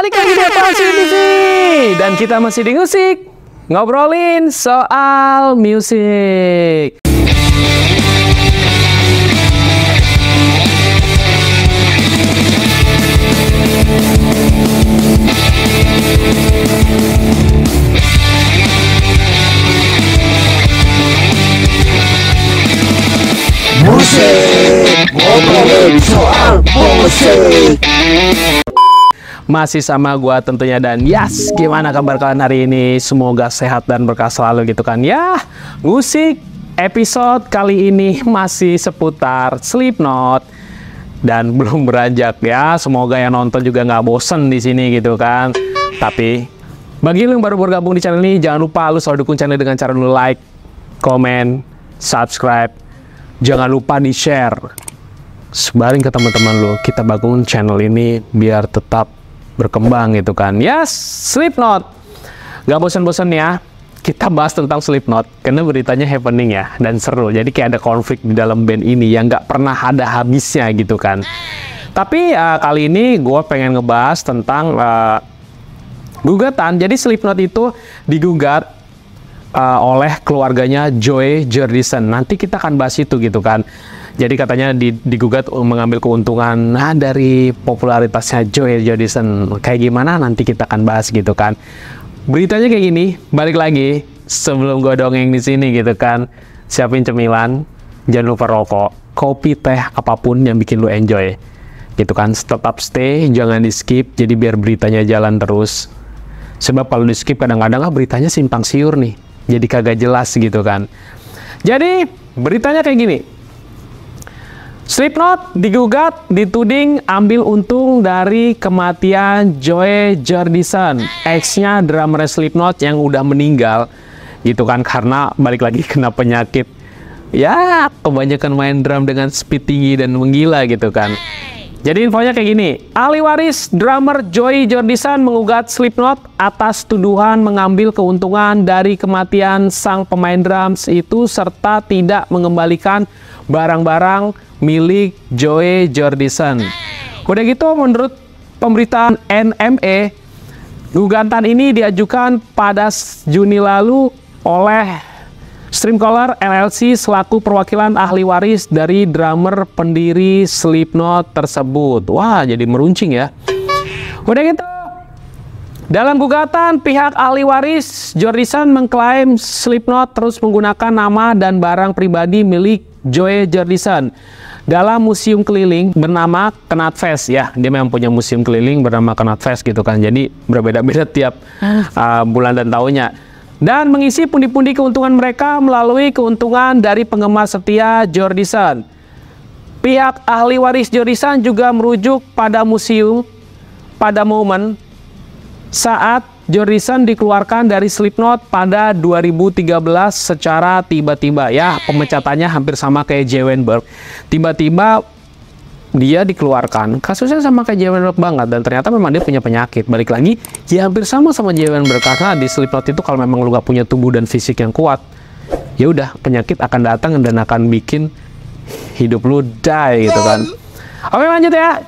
balik lagi di TV dan kita masih di musik, ngobrolin soal musik. Musik, ngobrolin soal musik. Masih sama gua tentunya, dan yes, gimana kabar kalian hari ini? Semoga sehat dan berkah selalu gitu kan ya. Musik episode kali ini masih seputar Slipknot dan belum beranjak ya. Semoga yang nonton juga nggak bosen di sini gitu kan. Tapi bagi lu yang baru bergabung di channel ini, jangan lupa lu selalu dukung channel dengan cara lu like, komen, subscribe. Jangan lupa di-share, sebarin ke teman-teman lu. Kita bangun channel ini biar tetap berkembang gitu kan. Yes, Slipknot. Gak bosan-bosan ya, kita bahas tentang Slipknot karena beritanya happening ya dan seru. Jadi kayak ada konflik di dalam band ini yang gak pernah ada habisnya gitu kan. Tapi kali ini gue pengen ngebahas tentang gugatan. Jadi Slipknot itu digugat oleh keluarganya Joey Jordison. Nanti kita akan bahas itu gitu kan. Jadi katanya digugat mengambil keuntungan dari popularitasnya Joey Jordison. Kayak gimana nanti kita akan bahas gitu kan. Beritanya kayak gini, balik lagi sebelum gue dongeng di sini gitu kan. Siapin cemilan, jangan lupa rokok, kopi, teh, apapun yang bikin lu enjoy. Gitu kan, tetap stay, jangan di skip. Jadi biar beritanya jalan terus. Sebab kalau di skip kadang-kadang beritanya simpang siur nih. Jadi kagak jelas gitu kan. Jadi beritanya kayak gini. Slipknot digugat dituding ambil untung dari kematian Joey Jordison, ex-nya drummer Slipknot yang udah meninggal gitu kan, karena balik lagi kena penyakit. Ya, kebanyakan main drum dengan speed tinggi dan menggila gitu kan. Jadi infonya kayak gini, ahli waris drummer Joey Jordison mengugat Slipknot atas tuduhan mengambil keuntungan dari kematian sang pemain drums itu serta tidak mengembalikan barang-barang milik Joey Jordison. Udah gitu, menurut pemberitaan NME, gugatan ini diajukan pada Juni lalu oleh Streamcaller LLC selaku perwakilan ahli waris dari drummer pendiri Slipknot tersebut. Wah, jadi meruncing ya. Udah gitu, dalam gugatan pihak ahli waris Jordison mengklaim Slipknot terus menggunakan nama dan barang pribadi milik Joey Jordison dalam museum keliling bernama Knotfest ya. Dia memang punya museum keliling bernama Knotfest gitu kan. Jadi berbeda-beda tiap bulan dan tahunnya. Dan mengisi pundi-pundi keuntungan mereka melalui keuntungan dari penggemar setia Jordison. Pihak ahli waris Jordison juga merujuk pada museum pada momen saat Jordison dikeluarkan dari Slipknot pada 2013 secara tiba-tiba. Ya, pemecatannya hampir sama kayak Jay Weinberg. Tiba-tiba dia dikeluarkan, kasusnya sama kayak Jay Weinberg banget, dan ternyata memang dia punya penyakit. Balik lagi, ya hampir sama Jay Weinberg, karena di Slipknot itu kalau memang lu gak punya tubuh dan fisik yang kuat, ya udah penyakit akan datang dan akan bikin hidup lu die gitu kan. Oke, lanjut ya.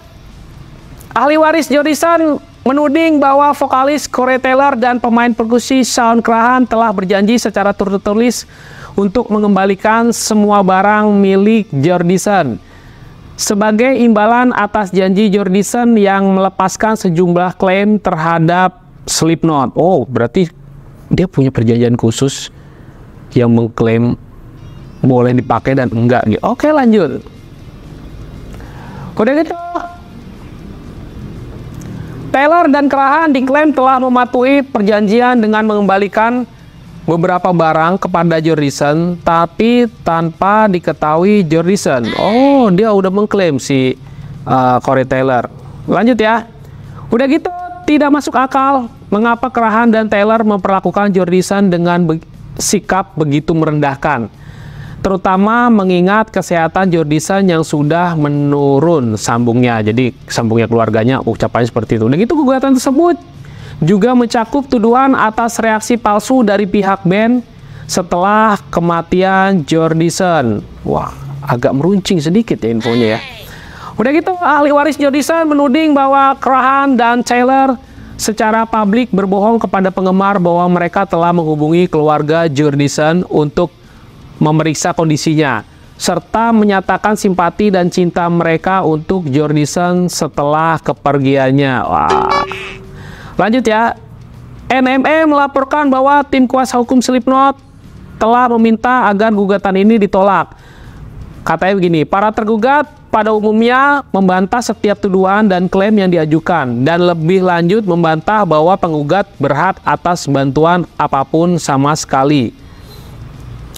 Ahli waris Jordison menuding bahwa vokalis Corey Taylor dan pemain perkusi Shawn Crahan telah berjanji secara tertulis untuk mengembalikan semua barang milik Jordison sebagai imbalan atas janji Jordison yang melepaskan sejumlah klaim terhadap Slipknot. Oh, berarti dia punya perjanjian khusus yang mengklaim boleh dipakai dan enggak gitu. Oke, lanjut. Udah gitu, Taylor dan Crahan diklaim telah mematuhi perjanjian dengan mengembalikan beberapa barang kepada Jordison, tapi tanpa diketahui Jordison. Oh, dia udah mengklaim si Corey Taylor. Lanjut ya. Udah gitu, tidak masuk akal mengapa Crahan dan Taylor memperlakukan Jordison dengan sikap begitu merendahkan. Terutama mengingat kesehatan Jordison yang sudah menurun, sambungnya. Jadi sambungnya keluarganya ucapannya seperti itu. Udah gitu, gugatan tersebut juga mencakup tuduhan atas reaksi palsu dari pihak band setelah kematian Jordison. Wah, agak meruncing sedikit ya infonya ya. Udah gitu, ahli waris Jordison menuding bahwa Crahan dan Taylor secara publik berbohong kepada penggemar bahwa mereka telah menghubungi keluarga Jordison untuk memeriksa kondisinya, serta menyatakan simpati dan cinta mereka untuk Jordison setelah kepergiannya. Wah. Lanjut ya. NME melaporkan bahwa tim kuasa hukum Slipknot telah meminta agar gugatan ini ditolak. Katanya begini, para tergugat pada umumnya membantah setiap tuduhan dan klaim yang diajukan, dan lebih lanjut membantah bahwa penggugat berhak atas bantuan apapun sama sekali.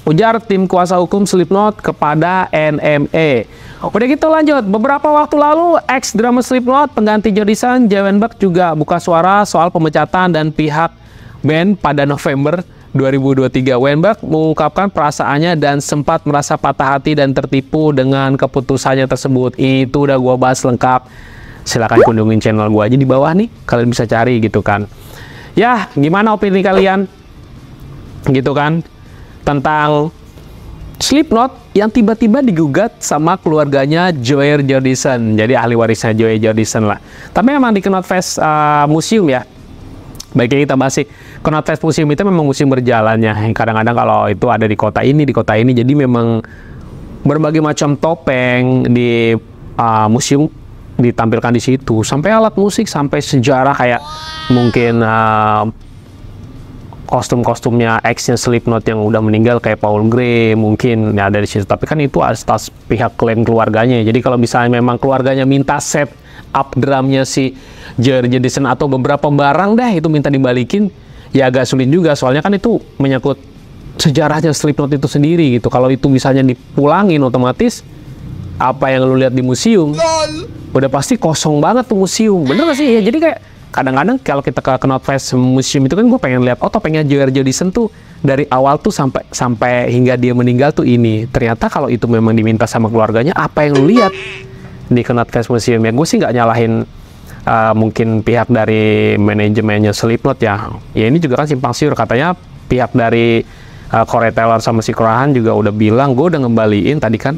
Ujar tim kuasa hukum Slipknot kepada NME. Udah gitu lanjut, beberapa waktu lalu ex drummer Slipknot pengganti Jordison, Jay Weinberg juga buka suara soal pemecatan dan pihak band pada November 2023. Weinberg mengungkapkan perasaannya dan sempat merasa patah hati dan tertipu dengan keputusannya tersebut. Itu udah gua bahas lengkap. Silahkan kunjungin channel gua aja di bawah nih, kalian bisa cari gitu kan. Ya, gimana opini kalian? Gitu kan, tentang Slipknot yang tiba-tiba digugat sama keluarganya Joey Jordison. Jadi ahli warisnya Joey Jordison lah. Tapi memang di Knotfest Museum ya. Baiknya kita bahas sih, Knotfest Museum itu memang museum berjalannya. Kadang-kadang kalau itu ada di kota ini, jadi memang berbagai macam topeng di museum ditampilkan di situ. Sampai alat musik, sampai sejarah kayak mungkin kostum-kostumnya ex-nya Slipknot yang udah meninggal kayak Paul Gray mungkin ya ada di situ. Tapi kan itu atas pihak klaim keluarganya. Jadi kalau misalnya memang keluarganya minta set up drumnya si Joey Jordison atau beberapa barang deh itu minta dibalikin, ya agak sulit juga. Soalnya kan itu menyangkut sejarahnya Slipknot itu sendiri gitu. Kalau itu misalnya dipulangin, otomatis apa yang lu lihat di museum udah pasti kosong banget tuh museum. Bener gak sih? Ya jadi kayak kadang-kadang kalau kita ke Knotfest Museum itu kan gue pengen lihat, oh topengnya Joey Jordison tuh dari awal tuh sampai hingga dia meninggal tuh ini. Ternyata kalau itu memang diminta sama keluarganya, apa yang lu lihat di Knotfest Museum ya, gue sih nggak nyalahin mungkin pihak dari manajemennya Slipknot ya. Ya ini juga kan simpang siur, katanya pihak dari Corey Taylor sama si Crahan juga udah bilang, gue udah ngembaliin tadi kan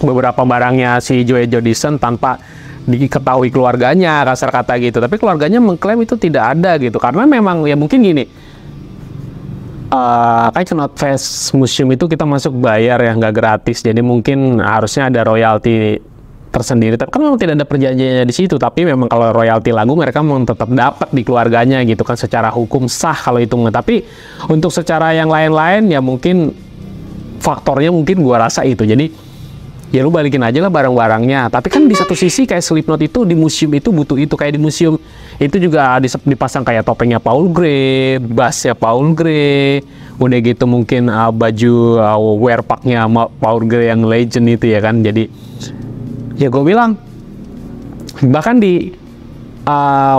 beberapa barangnya si Joey Jordison tanpa diketahui keluarganya, kasar kata gitu. Tapi keluarganya mengklaim itu tidak ada gitu, karena memang ya mungkin gini, kayak Knotfest Museum itu kita masuk bayar ya, nggak gratis, jadi mungkin harusnya ada royalti tersendiri. Tapi kan memang tidak ada perjanjiannya di situ, tapi memang kalau royalti lagu mereka memang tetap dapat di keluarganya gitu kan, secara hukum sah kalau itu. Tapi untuk secara yang lain-lain ya mungkin faktornya mungkin gua rasa itu. Jadi ya lu balikin aja lah barang-barangnya. Tapi kan di satu sisi kayak Slipknot itu di museum itu butuh itu. Kayak di museum itu juga dipasang kayak topengnya Paul Gray, bassnya Paul Gray, udah gitu mungkin baju wear packnya Paul Gray yang legend itu ya kan. Jadi ya gue bilang, bahkan di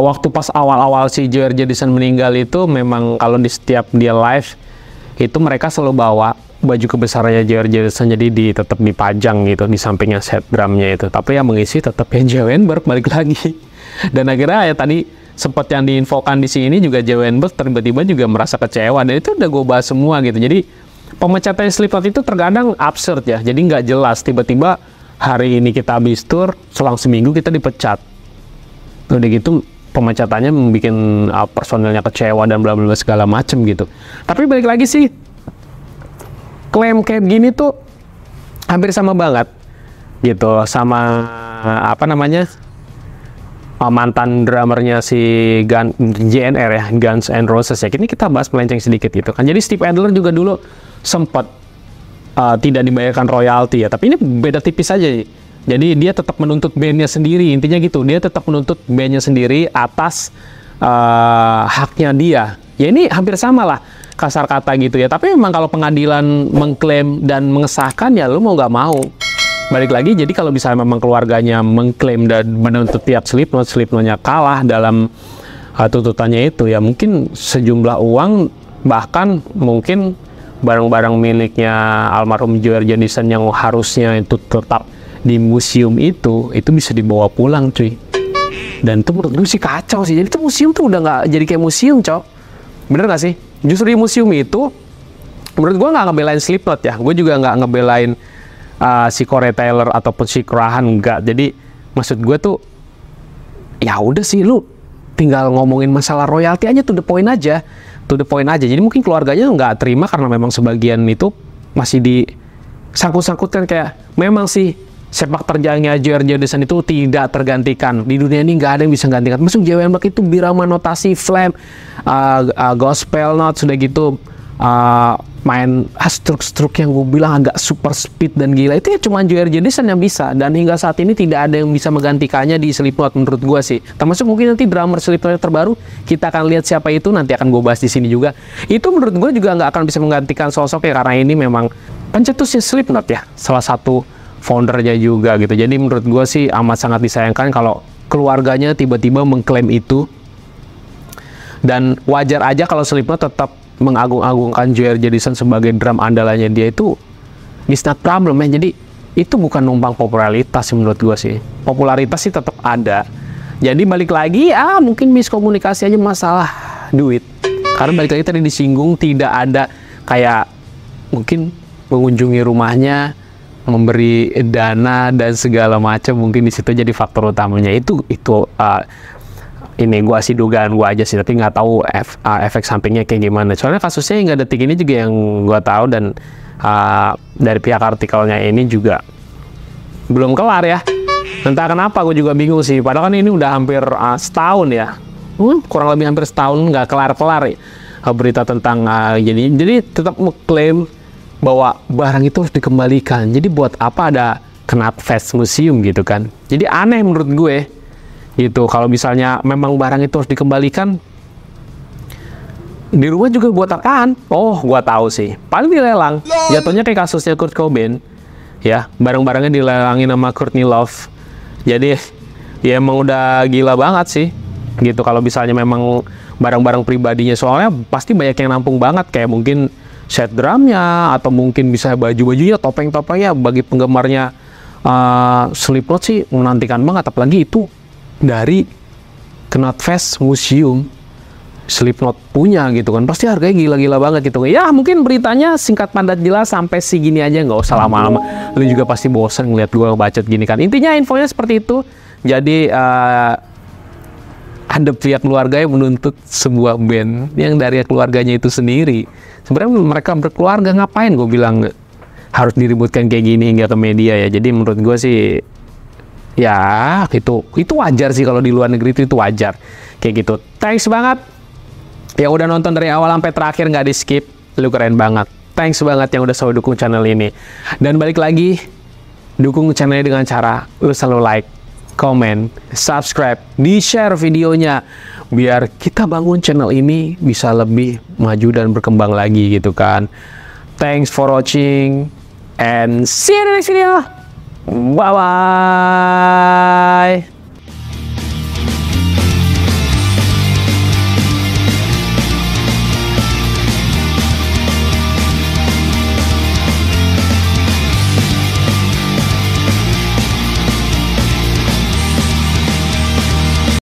waktu pas awal-awal si Joey Jordison meninggal itu memang kalau di setiap dia live itu mereka selalu bawa baju kebesarannya Joey Jordison, jadi tetap dipajang gitu di sampingnya set drumnya itu. Tapi yang mengisi tetap yang Jay Weinberg balik lagi. Dan akhirnya ya tadi sempat yang diinfokan di sini juga Jay Weinberg tiba-tiba juga merasa kecewa, dan itu udah gue bahas semua gitu. Jadi pemecatan Slipknot itu terkadang absurd ya, jadi nggak jelas. Tiba-tiba hari ini kita habis tour, selang seminggu kita dipecat. Udah gitu pemecatannya membuat personelnya kecewa dan bla bla segala macem gitu. Tapi balik lagi sih, klaim kayak gini tuh hampir sama banget gitu sama apa namanya mantan drummernya si GNR ya, Guns N' Roses ya. Ini kita bahas melenceng sedikit gitu kan. Jadi Steve Adler juga dulu sempat tidak dibayarkan royalti ya, tapi ini beda tipis aja. Jadi dia tetap menuntut bandnya sendiri, intinya gitu. Dia tetap menuntut bandnya sendiri atas haknya dia. Ya ini hampir sama lah, kasar kata gitu ya. Tapi memang kalau pengadilan mengklaim dan mengesahkan ya lu mau nggak mau. Balik lagi, jadi kalau misalnya memang keluarganya mengklaim dan menuntut pihak Slipknotnya kalah dalam tuntutannya itu, ya mungkin sejumlah uang, bahkan mungkin barang-barang miliknya almarhum Joey Jordison yang harusnya itu tetap di museum itu bisa dibawa pulang cuy. Dan itu menurut gue sih kacau sih. Jadi itu museum tuh udah nggak jadi kayak museum, cok. Bener gak sih? Justru di museum itu, menurut gue nggak ngebelain Slipknot ya. Gue juga nggak ngebelain si Corey Taylor ataupun si Crahan, enggak. Jadi maksud gue tuh, ya udah sih lu tinggal ngomongin masalah royalti aja, to the point aja. Jadi mungkin keluarganya nggak terima karena memang sebagian itu masih disangkut-sangkutkan kayak memang sih sepak terjangnya Joe Jordison itu tidak tergantikan. Di dunia ini nggak ada yang bisa gantikan. Masuk JWM itu birama notasi flame, gospel note, sudah gitu main struk yang gue bilang agak super speed dan gila. Itu ya cuma Joe Jordison yang bisa. Dan hingga saat ini tidak ada yang bisa menggantikannya di Slipknot menurut gue sih. Termasuk mungkin nanti drummer Slipknot terbaru, kita akan lihat siapa itu, nanti akan gue bahas di sini juga. Itu menurut gue juga nggak akan bisa menggantikan sosoknya karena ini memang pencetusnya Slipknot ya, salah satu foundernya juga gitu. Jadi menurut gue sih amat sangat disayangkan kalau keluarganya tiba-tiba mengklaim itu. Dan wajar aja kalau Slipknot tetap mengagung-agungkan Joe Jordison sebagai drum andalannya dia, itu it's not problem ya. Jadi itu bukan numpang popularitas sih menurut gue sih. Popularitas sih tetap ada. Jadi balik lagi mungkin miskomunikasi aja masalah duit. Karena balik lagi tadi disinggung tidak ada kayak mungkin mengunjungi rumahnya, memberi dana dan segala macam, mungkin di situ jadi faktor utamanya. Itu ini gua sih dugaan gua aja sih, tapi nggak tahu efek sampingnya kayak gimana. Soalnya kasusnya hingga detik ini juga yang gua tahu, dan dari pihak artikelnya ini juga belum kelar ya. Entah kenapa gue juga bingung sih. Padahal kan ini udah hampir setahun ya, kurang lebih hampir setahun nggak kelar-kelar ya, berita tentang jadi tetap mengklaim bahwa barang itu harus dikembalikan. Jadi buat apa ada Knotfest Museum gitu kan? Jadi aneh menurut gue gitu. Kalau misalnya memang barang itu harus dikembalikan, di rumah juga buat apaan? Oh, gua tahu sih. Paling dilelang. Jatuhnya kayak kasusnya Kurt Cobain. Ya, barang-barangnya dilelangin sama Courtney Love. Jadi, ya emang udah gila banget sih. Gitu kalau misalnya memang barang-barang pribadinya, soalnya pasti banyak yang nampung banget, kayak mungkin set drumnya, atau mungkin bisa baju-bajunya, topeng-topengnya. Bagi penggemarnya Slipknot sih menantikan banget, apalagi itu dari Knotfest Museum Slipknot punya gitu kan, pasti harganya gila-gila banget gitu. Ya mungkin beritanya singkat padat jelas sampai segini aja, nggak usah lama-lama. Lu juga pasti bosan ngeliat gua bacot gini kan. Intinya infonya seperti itu. Jadi ada pihak keluarga yang menuntut sebuah band yang dari keluarganya itu sendiri. Sebenarnya mereka berkeluarga, ngapain gue bilang harus diributkan kayak gini hingga ke media ya. Jadi menurut gue sih ya itu wajar sih, kalau di luar negeri itu wajar kayak gitu. Thanks banget yang udah nonton dari awal sampai terakhir, nggak di skip, lu keren banget. Thanks banget yang udah selalu dukung channel ini. Dan balik lagi, dukung channel ini dengan cara lu selalu like, comment, subscribe, di-share videonya biar kita bangun channel ini bisa lebih maju dan berkembang lagi gitu kan. Thanks for watching and see you in the next video. Bye bye.